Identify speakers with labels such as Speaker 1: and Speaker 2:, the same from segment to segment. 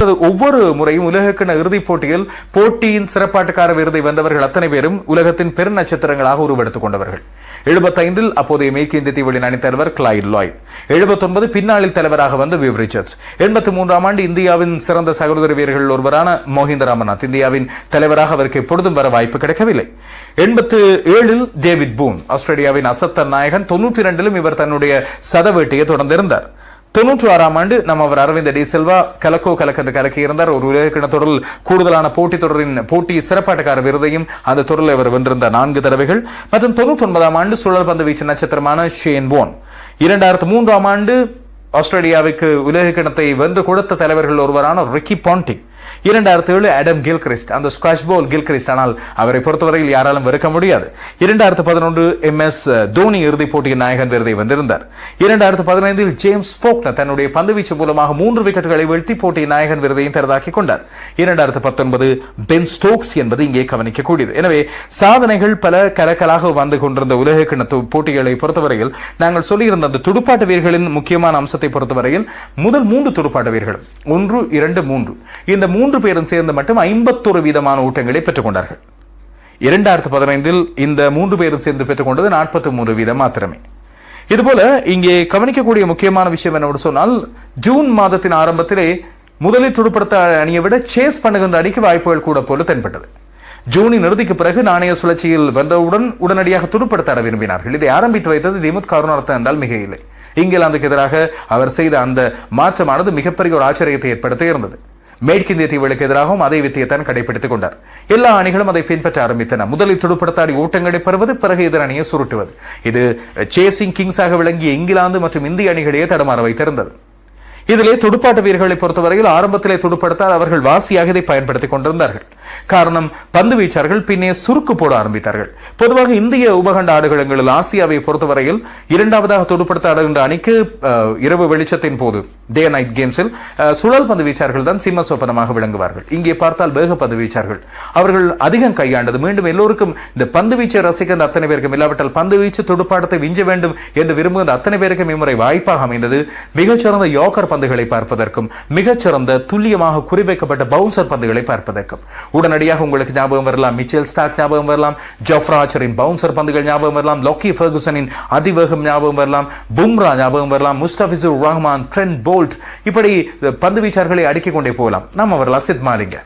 Speaker 1: அடுத்தது ஒவ்வொரு முறையும் உலகக்கிண இறுதிப் போட்டியில் போட்டியின் சிறப்பாட்டுக்கார விருதை வென்றவர்கள் அத்தனை பேரும் உலகத்தின் பெருநட்சத்திரங்களாக உருவெடுத்துக் கொண்டவர்கள். 75 அப்போதைய மேற்கிந்திய தீவுகளின் அணித்தலைவர் கிளைட் லாய்ட், 79 பின்னாளில் தலைவராக வந்த விவ் ரிச்சர்ட்ஸ், 83ஆம் ஆண்டு இந்தியாவின் சிறந்த சகோதர வீரர்கள் ஒருவரான மோஹிந்த ராமநாத் இந்தியாவின் தலைவராக அவருக்கு எப்பொழுதும் வர வாய்ப்பு கிடைக்கவில்லை. 87 டேவிட் பூன் ஆஸ்திரேலியாவின் அசத்தன் நாயகன், 92 இவர் தன்னுடைய சதவேட்டையை தொடர்ந்திருந்தார். 96ஆம் ஆண்டு அவர் அரவிந்த் டி சில்வா கலக்கோ கலக்கென்று கலக்கியிருந்தார். ஒரு உலகக்கிண தொடரில் கூடுதலான போட்டித் தொடரின் போட்டி சிறப்பாட்டுக்கார விருதையும் அந்த தொடரில் அவர் வென்றிருந்த 4 தடவைகள். மற்றும் 99ஆம் ஆண்டு சுழல் பந்து வீச்சு நட்சத்திரமான ஷேன் போன், 2003ஆம் ஆண்டு ஆஸ்திரேலியாவுக்கு உலகக்கிணத்தை வென்று கொடுத்த தலைவர்கள் ஒருவரான ரிக்கி பாண்டிங், 2007 ஆடம் கில்கிறிஸ்ட், அந்த ஸ்குவாஷ் பால் கில்கிறிஸ்ட், ஆனால் அவரை பொறுத்தவரையில் யாராலும் வெறுக்க முடியாது. 2011 MS தோனி இறுதிப் போட்டியின் நாயகன் விருதை வென்றிருந்தார். 2015 ஜேம்ஸ் ஃபோக்னர் தன்னுடைய பந்துவீச்சு மூலமாக 3 விக்கெட்டுகளை வீழ்த்தி போட்டியின் நாயகன் விருதையும் தரதாக்கிக் கொண்டார். 2019 பென் ஸ்டோக்ஸ் என்பது இங்கே கவனிக்கக்கூடியது. எனவே சாதனைகள் பல கலக்கலாக வந்து கொண்டிருந்த உலகக்கிண போட்டிகளை பொறுத்தவரையில் நாங்கள் சொல்லியிருந்த அந்த துடுப்பாட்ட வீரர்களின் முக்கியமான அம்சத்தை பொறுத்தவரையில் முதல் 3 துடுப்பாட்ட வீரர்கள் 1, 2, 3 இந்த 3 பேரும் சேர்ந்து மட்டும் 51% ஊட்டங்களை பெற்றுக் கொண்டார்கள். 2015 இந்த 3 பேரும் சேர்ந்து பெற்றுக் கொண்டது 43% மாத்திரமே. இதுபோல இங்கே கவனிக்கக்கூடிய முக்கியமான விஷயம் என்னவென்று சொன்னால், ஜூன் மாதத்தின் ஆரம்பத்திலே முதலில் துடுப்படுத்த அணியை விட சேஸ் பண்ணுகின்ற அணிக்கு வாய்ப்புகள் கூட போல தென்பட்டது. ஜூனின் இறுதிக்கு பிறகு நாணய சுழற்சியில் வென்றவுடன் உடனடியாக துடுப்படுத்த விரும்பினார்கள். இதை ஆரம்பித்து வைத்தது திமுத் கருணாரத்ன என்றால் மிக இல்லை. இங்கிலாந்துக்கு எதிராக அவர் செய்த அந்த மாற்றமானது மிகப்பெரிய ஒரு ஆச்சரியத்தை ஏற்படுத்தி இருந்தது. மேற்கிந்திய தீவுகளுக்கு எதிராகவும் அதே வித்தியத்தான் கடைபிடித்துக் கொண்டார். எல்லா அணிகளும் அதை பின்பற்ற ஆரம்பித்தன. முதலில் துடுப்படுத்தாடி ஓட்டங்களை பெறுவது, பிறகு எதிர் அணியை சுருட்டுவது. இது சேசிங் கிங்ஸாக விளங்கிய இங்கிலாந்து மற்றும் இந்திய அணிகளையே தடமாற வைத்திருந்தது. இதிலே துடுப்பாட்ட வீரர்களை பொறுத்தவரையில் ஆரம்பத்திலே துடுப்படுத்தால் அவர்கள் வாசியாக இதை பயன்படுத்திக் கொண்டிருந்தார்கள். காரணம், பந்து வீச்சார்கள் பின்னே சுருக்கு போட ஆரம்பித்தார்கள். பொதுவாக இந்திய உபகண்ட ஆடுகளங்களில் ஆசியாவை பொறுத்தவரையில் இரண்டாவதாக துடுப்படுத்த ஆடுகின்ற அணிக்கு இரவு வெளிச்சத்தின் போது டே நைட் கேம்ஸில் சுழல் பந்து வீச்சார்கள் தான் சிம்ம சொப்பனமாக விளங்குவார்கள். இங்கே பார்த்தால் வேக பந்து வீச்சார்கள் அவர்கள் அதிகம் கையாண்டது. மீண்டும் எல்லோருக்கும் இந்த பந்து வீச்சை ரசிக்கின்ற அத்தனை பேருக்கும், இல்லாவிட்டால் பந்து வீச்சு துடுப்பாட்டத்தை விஞ்ச வேண்டும் என்று விரும்புகின்ற அத்தனை பேருக்கும் இம்முறை வாய்ப்பாக அமைந்தது. மிகச்சிறந்த யோக்கர் பந்துகளை பார்ப்பதற்கும், மிகச்சிறந்த துல்லியமாக குறிவைக்கப்பட்ட பவுன்சர் பந்துகளை பார்ப்பதற்கும். உடனடியாக உங்களுக்கு ஞாபகம் வரலாம் மிச்சல் ஸ்டார்க் ஞாபகம் வரலாம், ஜோஃப்ரா ஆர்ச்சரின் பவுன்சர் பந்துகள் ஞாபகம் வரலாம், லோக்கி ஃபெர்குசனின் அதிவேகம் ஞாபகம் வரலாம், பும்ரா ஞாபகம் வரலாம், முஸ்தபிசுர் ரஹ்மான், ட்ரெண்ட் போல்ட், இப்படி பந்து வீச்சார்களை அடுக்கிக் கொண்டே போகலாம். நாம் அவர்கள் அசித் மாலிங்க.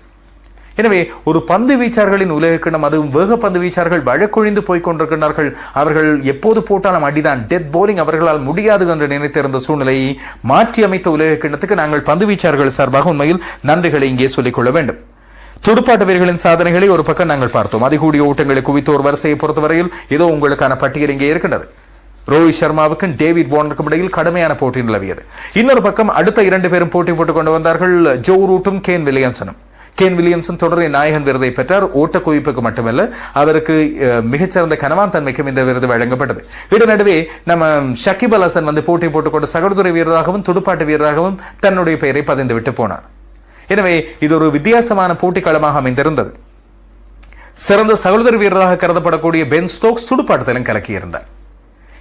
Speaker 1: எனவே ஒரு பந்து வீச்சார்களின் உலகக்கிணம், அதுவும் வேக பந்து வீச்சார்கள் வழக்கொழிந்து போய் கொண்டிருக்கிறார்கள். அவர்கள் எப்போது போட்டாலும் அடிதான், டெத் போலிங் அவர்களால் முடியாது என்று நினைத்திருந்த சூழ்நிலையை மாற்றி அமைத்த உலகக்கிணத்துக்கு நாங்கள் பந்து வீச்சார்கள் சார்பாக உண்மையில் நன்றிகளை இங்கே சொல்லிக் கொள்ள வேண்டும். துடுப்பாட்ட வீரர்களின் சாதனைகளை ஒரு பக்கம் நாங்கள் பார்த்தோம். அதிகூடிய ஓட்டங்களை குவித்த ஒரு வரிசையை பொறுத்தவரையில் இதோ உங்களுக்கான பட்டியல் இங்கே இருக்கின்றது. ரோஹித் சர்மாவுக்கும் டேவிட் வார்னருக்கும் இடையில் கடுமையான போட்டி நிலவியது. இன்னொரு பக்கம் அடுத்த 2 பேரும் போட்டி போட்டுக் கொண்டு வந்தார்கள், ஜோ ரூட்டும் கேன் வில்லியம்சனும். கேன் வில்லியம்சன் தொடரின் நாயகன் விருதை பெற்றார். ஓட்ட குவிப்புக்கு மட்டுமல்ல, அவருக்கு மிகச்சிறந்த கனவான் தன்மைக்கும் இந்த விருது வழங்கப்பட்டது. இதனடுவே நம்ம ஷகிப் அல் ஹசன் போட்டி போட்டுக்கொண்ட சகோதர வீரராகவும் துடுப்பாட்ட வீரராகவும் தன்னுடைய பெயரை பதிந்து விட்டு போனார். எனவே இது ஒரு வித்தியாசமான போட்டிக்களமாக அமைந்திருந்தது. சிறந்த சகோதர வீரராக கருதப்படக்கூடிய பென் ஸ்டோக்ஸ் துடுப்பாட்டத்திலும் கலக்கியிருந்தார்.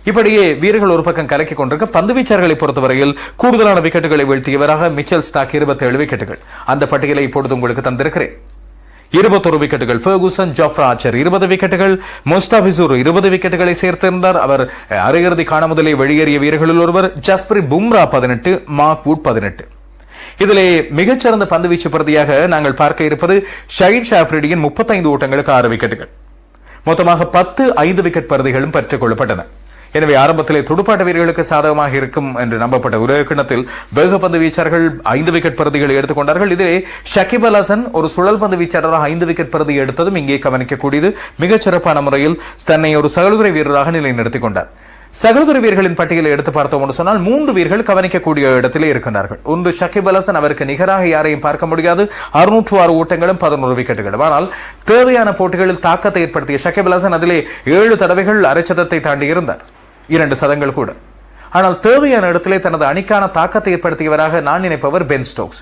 Speaker 1: இப்படியே வீரர்கள் ஒரு பக்கம் கலக்கிக் கொண்டிருக்க, பந்து வீச்சார்களை பொறுத்தவரையில் கூடுதலான விக்கெட்டுகளை வீழ்த்தியவராக மிச்சல் ஸ்டார்க் 27 விக்கெட்டுகள். அந்த பட்டியலை இப்பொழுது உங்களுக்கு தந்திருக்கிறேன். 21 விக்கெட்டுகள் ஃபெர்குசன், ஜோஃப்ரா ஆர்ச்சர் 20 விக்கெட்டுகள், முஸ்தபிசுர் 20 விக்கெட்டுகளை சேர்த்திருந்தார். அவர் அரையிறுதி காண முதலே வெளியேறிய வீரர்களில் ஒருவர். Jasprit Bumrah 18, mark would 18. இதிலே மிகச்சிறந்த பந்துவீச்சு பிரதியாக நாங்கள் பார்க்க இருப்பது ஷஹீத் ஷாஃப்ரிடியின் 35 ஓட்டங்களுக்கு 6 விக்கெட்டுகள். மொத்தமாக 10 5 விக்கெட் பருதிகளும் பெற்றுக் கொள்ளப்பட்டன. எனவே ஆரம்பத்திலே துடுப்பாட்ட வீரர்களுக்கு சாதகமாக இருக்கும் என்று நம்பப்பட்ட உலகக்கிணத்தில் வேகப்பந்து வீச்சார்கள் 5 விக்கெட் பருதிகளை எடுத்துக்கொண்டார்கள். இதிலே ஷகிப் அல் ஹசன் ஒரு சுழல் பந்து வீச்சாளராக 5 விக்கெட் பருதி எடுத்ததும் இங்கே கவனிக்கக்கூடியது. மிகச்சிறப்பான முறையில் தன்னை ஒரு சகோதர வீரராக நிலைநிறுத்திக் கொண்டார். சகோதர வீரர்களின் பட்டியலை எடுத்து பார்த்தோம் என்று சொன்னால் 3 வீரர்கள் கவனிக்கக்கூடிய இடத்திலே இருக்கின்றார்கள். ஒன்று ஷகிப் அல் ஹசன், அவருக்கு நிகராக யாரையும் பார்க்க முடியாது, 606 ஓட்டங்களும் 11 விக்கெட்டுகளும். ஆனால் தேவையான போட்டிகளில் தாக்கத்தை ஏற்படுத்திய ஷகிப் அல் ஹசன் அதிலே 7 தடவைகள் அரைச்சதத்தை தாண்டி இருந்தார், 2 சதங்கள் கூட. ஆனால் தேவையான இடத்திலே தனது அணிக்கான தாக்கத்தை ஏற்படுத்தியவராக நான் நினைப்பவர் பென் ஸ்டோக்ஸ்.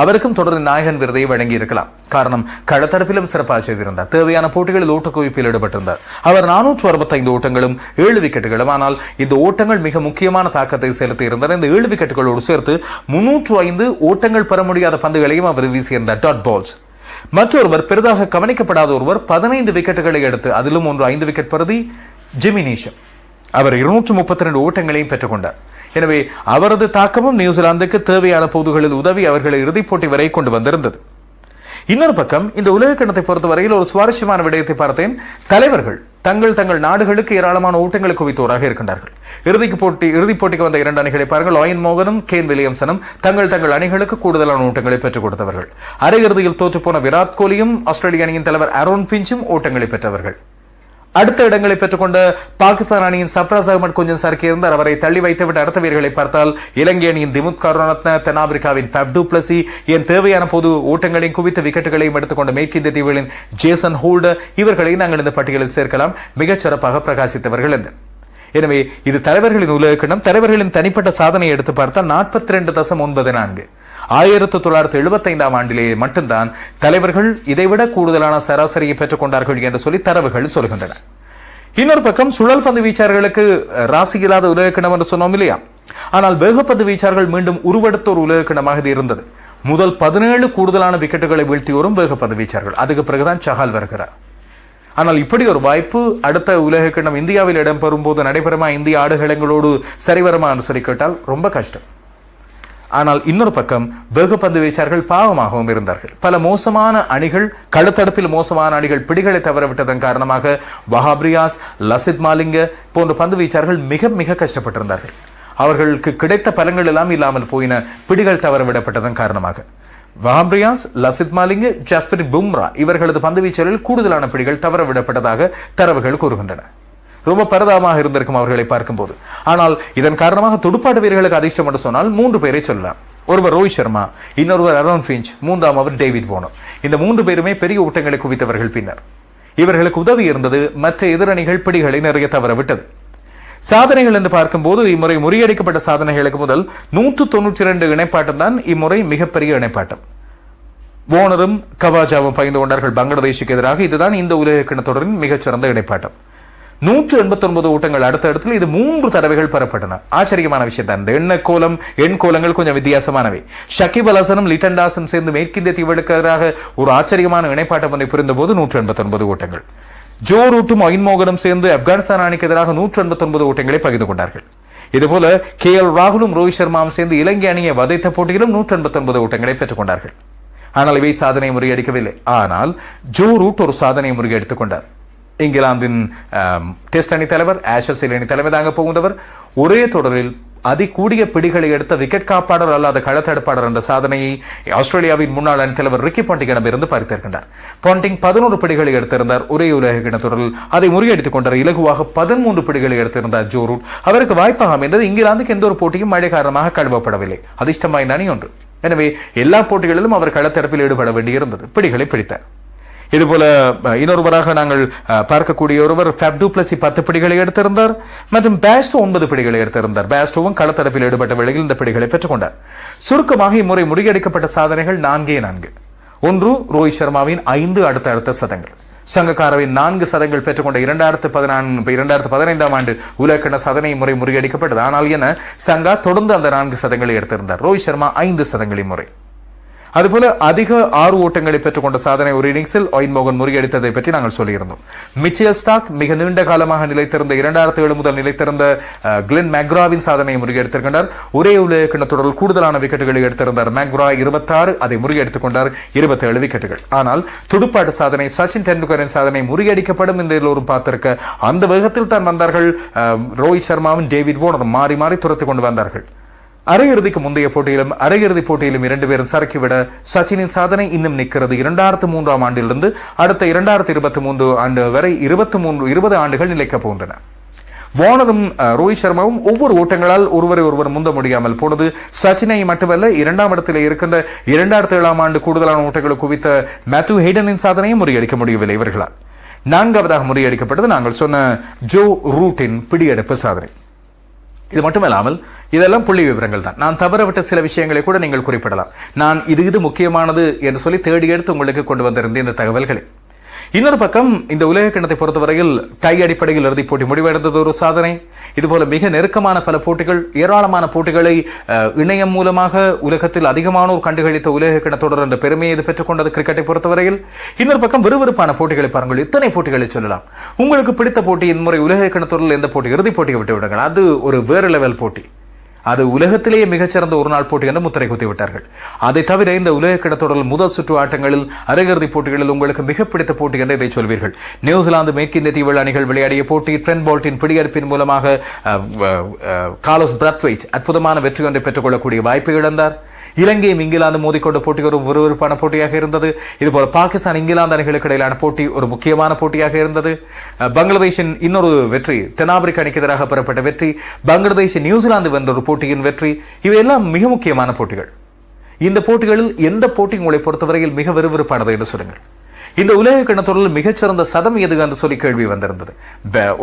Speaker 1: அவருக்கும் தொடரின் நாயகன் விருதை வழங்கி இருக்கலாம். காரணம், களத்தடுப்பிலும் சிறப்பாக செய்திருந்தார். தேவையான போட்டிகளில் ஓட்ட குவிப்பில் ஈடுபட்டிருந்தார். அவர் 465 ஓட்டங்களும் 7 விக்கெட்டுகளும். ஆனால் இந்த ஓட்டங்கள் மிக முக்கியமான தாக்கத்தை செலுத்தி இருந்தன. இந்த 7 விக்கெட்டுகளோடு சேர்த்து 305 ஓட்டங்கள் பெற முடியாத பந்துகளையும் அவர் வீசியிருந்தார், டாட் பால்ஸ். மற்றொருவர், பெரிதாக கவனிக்கப்படாத ஒருவர் 15 விக்கெட்டுகளை எடுத்து அதிலும் ஒன்று 5 விக்கெட் பிரதி ஜிம்மி நீஷம். அவர் 232 ஓட்டங்களையும் பெற்றுக்கொண்டார். எனவே அவரது தாக்கமும் நியூசிலாந்துக்கு தேவையான போதுகளில் உதவி அவர்களை இறுதிப் போட்டி வரை கொண்டு வந்திருந்தது. இன்னொரு பக்கம், இந்த உலக கிண்ணத்தை பொறுத்தவரையில் ஒரு சுவாரஸ்யமான விடயத்தை பார்த்தேன். தலைவர்கள் தங்கள் நாடுகளுக்கு ஏராளமான ஓட்டங்களை குவித்தோராக இருக்கின்றார்கள். இறுதிப் போட்டிக்கு வந்த 2 அணிகளை பாருங்கள். லாயன் மோகனும் கேன் வில்லியம்சனும் தங்கள் அணிகளுக்கு கூடுதலான ஓட்டங்களை பெற்றுக் கொடுத்தவர்கள். அரையிறுதியில் தோற்றுப்போன விராட் கோலியும் ஆஸ்திரேலிய அணியின் தலைவர் ஆரோன் பிஞ்சும் ஓட்டங்களை பெற்றவர்கள். அடுத்த இடங்களை பெற்றுக்கொண்ட பாகிஸ்தான் அணியின் சப்ராஸ் அகமது கொஞ்சம் சறுக்கியிருந்தார். அவரை தள்ளி வைத்துவிட்டு அடுத்த வீரர்களை பார்த்தால் இலங்கை அணியின் திமுத் கருணாரத்ன, தென்னாப்பிரிக்காவின் ஃபஃப் டு பிளஸி, என் தேவையான பொது ஓட்டங்களையும் குவித்த விக்கெட்டுகளையும் எடுத்துக்கொண்ட மேற்கிந்திய தீவுகளின் ஜேசன் ஹோல்டர், இவர்களை நாங்கள் இந்த பட்டியலில் சேர்க்கலாம். மிகச் சிறப்பாக பிரகாசித்தவர்கள் என்று. எனவே இது தலைவர்களின் உலக கிண்ணம். தலைவர்களின் தனிப்பட்ட சாதனையை எடுத்து பார்த்தால் 42.94. 1975 ஆண்டிலேயே மட்டும்தான் தலைவர்கள் இதைவிட கூடுதலான சராசரியை பெற்றுக் கொண்டார்கள் என்று சொல்லி தரவுகள் சொல்கின்றன. இன்னொரு பக்கம், சுழல் பந்து வீச்சாளர்களுக்கு ராசி இல்லாத உலக கிண்ணம் என்று சொன்னோம் இல்லையா? ஆனால் வேகப்பந்து வீச்சாளர்கள் மீண்டும் உருவெடுத்த ஒரு உலக கிண்ணமாக இது இருந்தது. முதல் 17 கூடுதலான விக்கெட்டுகளை வீழ்த்தியோரும் வேகப்பந்து வீச்சார்கள். அதுக்கு பிறகுதான் சஹால் வருகிறார். ஆனால் இப்படி ஒரு வாய்ப்பு அடுத்த உலக கிண்ணம் இந்தியாவில் இடம்பெறும் போது நடைபெறுமா, இந்திய ஆடுகளங்களோடு சரிவருமா என்று சொல்லி கேட்டால் ரொம்ப கஷ்டம். ஆனால் இன்னொரு பக்கம், வேகப்பந்து வீச்சார்கள் பாவமாகவும் இருந்தார்கள். பல மோசமான அணிகள், களத்தடுப்பில் மோசமான அணிகள் பிடிகளை தவறவிட்டதன் காரணமாக வஹாப் ரியாஸ், லசித் மாலிங்க போன்ற பந்து வீச்சார்கள் மிக மிக கஷ்டப்பட்டிருந்தார்கள். அவர்களுக்கு கிடைத்த பலன்கள் எல்லாம் இல்லாமல் போயின, பிடிகள் தவறவிடப்பட்டதன் காரணமாக. வஹாப் ரியாஸ், லசித் மாலிங்க, ஜஸ்பிரிட் பும்ரா இவர்களது பந்து வீச்சலில் கூடுதலான பிடிகள் தவறவிடப்பட்டதாக தரவுகள் கூறுகின்றன. ரொம்ப பரதாமாக இருந்திருக்கும் அவர்களை பார்க்கும்போது. ஆனால் இதன் காரணமாக துடுப்பாட்ட வீரர்களுக்கு அதிர்ஷ்டம் என்று சொன்னால் 3 பேரை சொல்லலாம். ஒருவர் ரோஹித் சர்மா, இன்னொருவர் ஆரோன் ஃபிஞ்ச், மூன்றாமவர் டேவிட் வார்னர். இந்த 3 பேருமே பெரிய ஓட்டங்களை குவித்தவர்கள். பின்னர் இவர்களுக்கு உதவி இருந்தது மற்ற எதிரணிகள் பிடிகளை நிறைய தவறவிட்டது. சாதனைகள் என்று பார்க்கும்போது இம்முறை முறியடிக்கப்பட்ட சாதனைகளுக்கு முதல் 192 இணைப்பாட்டம் தான் இம்முறை மிகப்பெரிய இணைப்பாட்டம். வார்னரும் கவாஜாவும் பகிர்ந்து கொண்டார்கள் பங்களாதேஷுக்கு எதிராக. இதுதான் இந்த உலக கிண்ண தொடரின் மிகச்சிறந்த இணைப்பாட்டம். 189 ஓட்டங்கள் அடுத்த இது 3 தடவைகள் பெறப்பட்டன. ஆச்சரியமான விஷயம் தான். இந்த எண் கோலங்கள் கொஞ்சம் வித்தியாசமானவை. ஷகிப் அல் ஹசனும் லிட்டன் தாஸும் சேர்ந்து மேற்கிந்திய தீவுகளுக்கு எதிராக ஒரு ஆச்சரியமான இணைப்பாட்டம் ஒன்றை புரிந்த போது 189 ஓட்டங்கள். ஜோ ரூட்டும் ஒயின் மோகனும் சேர்ந்து ஆப்கானிஸ்தான் அணிக்கு எதிராக 189 ஓட்டங்களை பகிர்ந்து கொண்டார்கள். இதுபோல KL ராகுலும் ரோஹித் சர்மாவும் சேர்ந்து இலங்கை அணியை வதைத்த போட்டியிலும் 189 ஓட்டங்களை பெற்றுக் கொண்டார்கள். ஆனால் இவை சாதனை முறியடிக்கவில்லை. ஆனால் ஜோ ரூட் ஒரு சாதனை முறியடித்துக் கொண்டார். இங்கிலாந்தின் டெஸ்ட் அணி தலைவர், ஆஷஸ் அணி தலைமை தாங்க போகின்றவர், ஒரே தொடரில் அதிகூடிய பிடிகளை எடுத்த விக்கெட் காப்பாளர் அல்லாத களத்தடுப்பாளர் என்ற சாதனையை ஆஸ்திரேலியாவின் முன்னாள் அணி தலைவர் ரிக்கி பாண்டிங்கிடமிருந்து பறித்திருக்கின்றார். பாண்டிங் 11 பிடிகளை எடுத்திருந்தார் ஒரே உலக கிண்ண தொடரில். அதை முறியடித்துக் கொண்டார். இலகுவாக 13 பிடிகளை எடுத்திருந்தார் ஜோ ரூட். அவருக்கு வாய்ப்பாக அமைந்தது. இங்கிலாந்துக்கு எந்த ஒரு போட்டியும் மழை காரணமாக கழுவப்படவில்லை. அதிர்ஷ்டம் வாய்ந்த அணி ஒன்று. எனவே எல்லா போட்டிகளிலும் அவர் களத்தடுப்பில் ஈடுபட வேண்டியிருந்தது. பிடிகளை பிடித்தார். இதுபோல இன்னொருவராக நாங்கள் பார்க்கக்கூடிய ஒருவர் ஃபஃப் டு பிளஸி 10 பிடிகளை எடுத்திருந்தார். மற்றும் பேஸ்டோ 9 பிடிகளை எடுத்திருந்தார். பேஸ்டோவும் களத்தடுப்பில் ஈடுபட்ட வேளையில் இந்த பிடிகளை பெற்றுக்கொண்டார். சுருக்கமாக இம்முறை முறியடிக்கப்பட்ட சாதனைகள் 4. 1, ரோஹித் சர்மாவின் 5 அடுத்த சதங்கள். சங்கக்காரவின் 4 சதங்கள் பெற்றுக்கொண்ட 2015 ஆண்டு உலகக்கிண்ண சாதனை முறை முறியடிக்கப்பட்டது. ஆனால் என சங்கா தொடர்ந்து அந்த 4 சதங்களை எடுத்திருந்தார். ரோஹித் சர்மா 5 சதங்களை முறை. அதுபோல அதிக 6 ஓட்டங்களை பெற்றுக்கொண்ட சாதனை ஒரு இன்னிங்ஸில் ஒயின் மோகன் முறியடித்ததை பற்றி நாங்கள் சொல்லியிருந்தோம். மிச்சல் ஸ்டார்க் மிக நீண்ட காலமாக நிலைத்திருந்த 2007 முதல் நிலைத்திருந்த கிளென் மேக்ராவின் சாதனையை முறியடித்திருக்கின்றார். ஒரே உலக கிண்ண தொடரில் கூடுதலான விக்கெட்டுகளை எடுத்திருந்தார் மேக்ரா 26, அதை முறியடித்துக் கொண்டார் 27 விக்கெட்டுகள். ஆனால் துடுப்பாட்ட சாதனை சச்சின் டெண்டுல்கரின் சாதனை முறியடிக்கப்படும் என்று எல்லோரும் பார்த்திருக்க அந்த வேகத்தில் தான் வந்தார்கள். ரோஹித் சர்மாவும் டேவிட் வார்னர் மாறி மாறி துரத்தி கொண்டு வந்தார்கள். அரையிறுதிக்கு முந்தைய போட்டியிலும் அரையிறுதி போட்டியிலும் 2 பேரும் சறுக்கிவிட சச்சினின் சாதனை இன்னும் நிற்கிறது. 2003 ஆண்டிலிருந்து அடுத்த 2023 ஆண்டு வரை 20 ஆண்டுகள் நிலைக்கப் போகின்றன. வார்னரும் ரோஹித் சர்மாவும் ஒவ்வொரு ஓட்டங்களால் ஒருவர் முந்த முடியாமல் போனது. சச்சினை மட்டுமல்ல, 2ஆம் இடத்தில் இருக்கின்ற 2007 ஆண்டு கூடுதலான ஓட்டங்களை குவித்த மேத்யூ ஹேடனின் சாதனையும் முறியடிக்க முடியவில்லை இவர்களால். 4ஆவதாக முறியடிக்கப்பட்டது நாங்கள் சொன்ன ஜோ ரூட்டின் பிடியெடுப்பு சாதனை. இது மட்டுமல்லாமல் இதெல்லாம் புள்ளி விவரங்கள் தான். நான் தவறவிட்ட சில விஷயங்களை கூட நீங்கள் குறிப்பிடலாம். நான் இது முக்கியமானது என்று சொல்லி தேடி எடுத்து உங்களுக்கு கொண்டு வந்திருந்த இந்த தகவல்களை. இன்னொரு பக்கம் இந்த உலக கிண்ணத்தை பொறுத்தவரையில் டை அடிப்படையில் இறுதிப் போட்டி முடிவடைந்தது ஒரு சாதனை. இதுபோல மிக நெருக்கமான பல போட்டிகள், ஏராளமான போட்டிகளை இணையம் மூலமாக உலகத்தில் அதிகமானோர் கண்டுகளித்த உலக கிண்ணத்தொடர் என்ற பெருமையை இது பெற்றுக் கொண்டது கிரிக்கெட்டை பொறுத்தவரையில். இன்னொரு பக்கம் விறுவிறுப்பான போட்டிகளை பாருங்கள், இத்தனை போட்டிகளை சொல்லலாம். உங்களுக்கு பிடித்த போட்டி இன்முறை உலக கிண்ணத்தொடரில் எந்த போட்டி? இறுதிப் போட்டியை விட்டு விடுங்கள், அது ஒரு வேறு லெவல் போட்டி. அது உலகத்திலேயே மிகச்சிறந்த ஒரு நாள் போட்டி என்று முத்திரை குத்தி விட்டார்கள். அதை தவிர இந்த உலக கிண்ணத்தொடரில் முதல் சுற்று ஆட்டங்களில் அரையிறுதிப் போட்டிகளில் உங்களுக்கு மிக பிடித்த போட்டி என்று இதை சொல்வீர்கள். நியூசிலாந்து மேற்கிந்திய தீவு அணிகள் விளையாடிய போட்டி, ட்ரெண்ட் போல்ட்டின் பிடியெடுப்பின் மூலமாக கார்லோஸ் பிராத்வைட் அற்புதமான வெற்றி ஒன்றை பெற்றுக்கொள்ளக்கூடிய வாய்ப்பை இழந்தார். இலங்கையும் இங்கிலாந்து மோதிக்கொண்ட போட்டி ஒரு விறுவிறுப்பான போட்டியாக இருந்தது. இதுபோல பாகிஸ்தான் இங்கிலாந்து அணிகளுக்கு இடையிலான போட்டி ஒரு முக்கியமான போட்டியாக இருந்தது. பங்களாதேஷின் இன்னொரு வெற்றி, தென்னாப்பிரிக்க அணிக்கு எதிராக பெறப்பட்ட வெற்றி, பங்களாதேஷ் நியூசிலாந்து வென்ற ஒரு போட்டியின் வெற்றி, இவையெல்லாம் மிக முக்கியமான போட்டிகள். இந்த போட்டிகளில் எந்த போட்டி உங்களை பொறுத்தவரையில் மிக விறுவிறுப்பானது என்று சொல்லுங்கள். இந்த உலக கிண்ணத்தொடரில் மிகச்சிறந்த சதம் எது என்று சொல்லி கேள்வி வந்திருந்தது.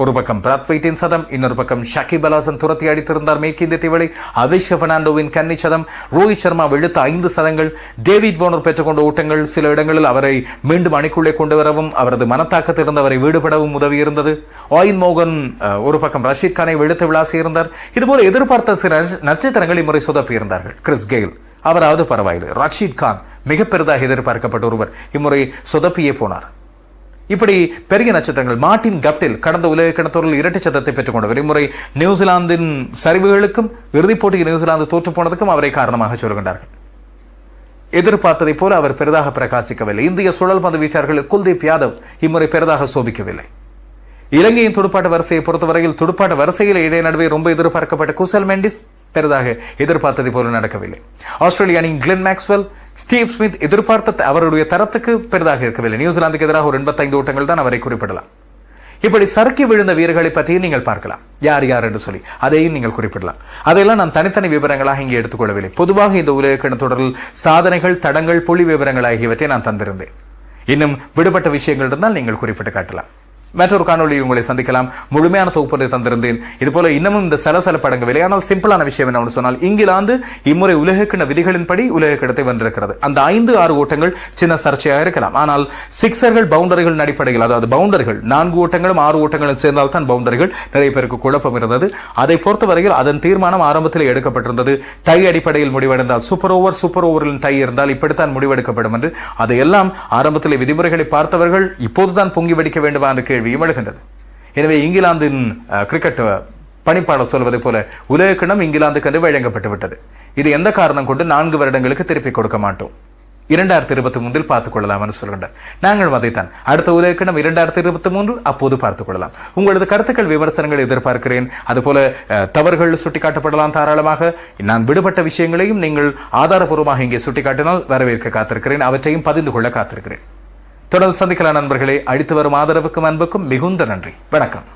Speaker 1: ஒரு பக்கம் பிராத்வைட்டின் சதம், இன்னொரு பக்கம் ஷகிப் அல் ஹசன் துரத்தி அடித்திருந்தார் மேற்கிந்திய தீவளை, அவிஷ் பெர்னாண்டோவின் கன்னி சதம், ரோஹித் சர்மா வெளுத்த 5 சதங்கள், டேவிட் வார்னர் பெற்றுக்கொண்ட ஓட்டங்கள் சில இடங்களில் அவரை மீண்டும் அணிக்குள்ளே கொண்டு வரவும் அவரது மனத்தாக்கத்திலிருந்து அவரை வீடுபடவும் உதவி இருந்தது. ஆயின் மோகன் ஒரு பக்கம் ரஷீத் கானை வெளுத்து விளாசியிருந்தார். இதுபோல எதிர்பார்த்த சில நட்சத்திரங்கள் இம்முறை சொதப்பியிருந்தார்கள். கிறிஸ் கெயில் அவராவது பரவாயில்லை, ரஷீத் கான் மிக பெரிதாக எதிர்பார்க்கப்பட்ட ஒருவர் இம்முறை சொதப்பியே போனார். இப்படி பெரிய நட்சத்திரங்கள், மார்டின் கப்டில் கடந்த உலக கிண்ணத்தொடரில் இரட்டை சதத்தை பெற்றுக் கொண்டவர். இம்முறை நியூசிலாந்தின் சரிவுகளுக்கும் இறுதிப் போட்டியில் நியூசிலாந்து தோற்று போனதுக்கும் அவரை காரணமாக சொல்கின்றார்கள். எதிர்பார்த்ததை போல அவர் பெரிதாக பிரகாசிக்கவில்லை. இந்திய சுழல் பந்து வீச்சாளர்கள் குல்தீப் யாதவ் இம்முறை பெரிதாக சோபிக்கவில்லை. இலங்கையின் துடுப்பாட்ட வரிசையை பொறுத்தவரையில் துடுப்பாட்ட வரிசையில் இடையே நடுவே ரொம்ப எதிர்பார்க்கப்பட்ட குசல் மெண்டிஸ் பெரிதாக எதிர்பார்த்ததை போல நடக்கவில்லை. ஆஸ்திரேலிய அணியின் கிளென் மேக்ஸ்வெல், ஸ்டீவ் ஸ்மித் எதிர்பார்த்த அவருடைய தரத்துக்கு பெரிதாக இருக்கவில்லை. நியூசிலாந்துக்கு எதிராக ஒரு 85 ஓட்டங்கள் தான் அவரை குறிப்பிடலாம். இப்படி சறுக்கி விழுந்த வீரர்களை பற்றியும் நீங்கள் பார்க்கலாம், யார் யார் என்று சொல்லி அதையும் நீங்கள் குறிப்பிடலாம். அதையெல்லாம் நான் தனித்தனி விவரங்களாக இங்கே எடுத்துக்கொள்ளவில்லை. பொதுவாக இந்த உலக கிண்ணத்தொடரில் சாதனைகள், தடங்கள், புள்ளி விவரங்கள் ஆகியவற்றை நான் தந்திருந்தேன். இன்னும் விடுபட்ட விஷயங்கள் இருந்தால் நீங்கள் குறிப்பிட்டு காட்டலாம். மற்றொரு காணொலியில் உங்களை சந்திக்கலாம். முழுமையான தொகுப்பை தந்திருந்தேன். இதுபோல இன்னமும் இந்த சலசல படங்கள் ஆனால் சிம்பிளான விஷயம் என்ன சொன்னால், இங்கிலாந்து இம்முறை உலகக்கிண்ண விதிகளின்படி உலக கிண்ணத்தை வென்றிருக்கிறது. அந்த 5-6 ஓட்டங்கள் சின்ன சர்ச்சையாக இருக்கலாம். ஆனால் சிக்ஸர்கள், பவுண்டரிகள் அடிப்படையில், அதாவது பவுண்டர்கள் 4 ஓட்டங்களும் 6 ஓட்டங்களும் சேர்ந்தால் தான் பவுண்டரிகள், நிறைய பேருக்கு குழப்பம் இருந்தது. அதை பொறுத்தவரையில் அதன் தீர்மானம் ஆரம்பத்தில் எடுக்கப்பட்டிருந்தது. டை அடிப்படையில் முடிவடைந்தால் சூப்பர் ஓவரில் டை இருந்தால் இப்படித்தான் முடிவெடுக்கப்படும் என்று. அதையெல்லாம் ஆரம்பத்தில் விதிமுறைகளை பார்த்தவர்கள் இப்போதுதான் பொங்கி வெடிக்க வேண்டுமா என்று கேள்வியும் எழுகின்றது. எனவே இங்கிலாந்தின் கிரிக்கெட் பணிப்பாளர் சொல்வதை போல உலக கிண்ணம் இங்கிலாந்துக்கு என்று வழங்கப்பட்டு விட்டது. இது எந்த காரணம் கொண்டு 4 வருடங்களுக்கு திருப்பிக் கொடுக்க மாட்டோம், 2023 பார்த்துக் கொள்ளலாம் என்று சொல்கின்றார். நாங்கள் அதைத்தான் அடுத்த உலக கிண்ணம் 2023 அப்போது பார்த்துக் கொள்ளலாம். உங்களது கருத்துக்கள், விமர்சனங்கள் எதிர்பார்க்கிறேன். அதுபோல தவறுகள் சுட்டிக்காட்டப்படலாம் தாராளமாக. நான் விடுபட்ட விஷயங்களையும் நீங்கள் ஆதாரபூர்வமாக இங்கே சுட்டிக்காட்டினால் வரவேற்க காத்திருக்கிறேன், அவற்றையும் பதிந்து கொள்ள காத்திருக்கிறேன். தொடர்ந்து சந்திக்கலாம் நண்பர்களே. அளித்து வரும் ஆதரவுக்கும் அன்புக்கும் மிகுந்த நன்றி. வணக்கம்.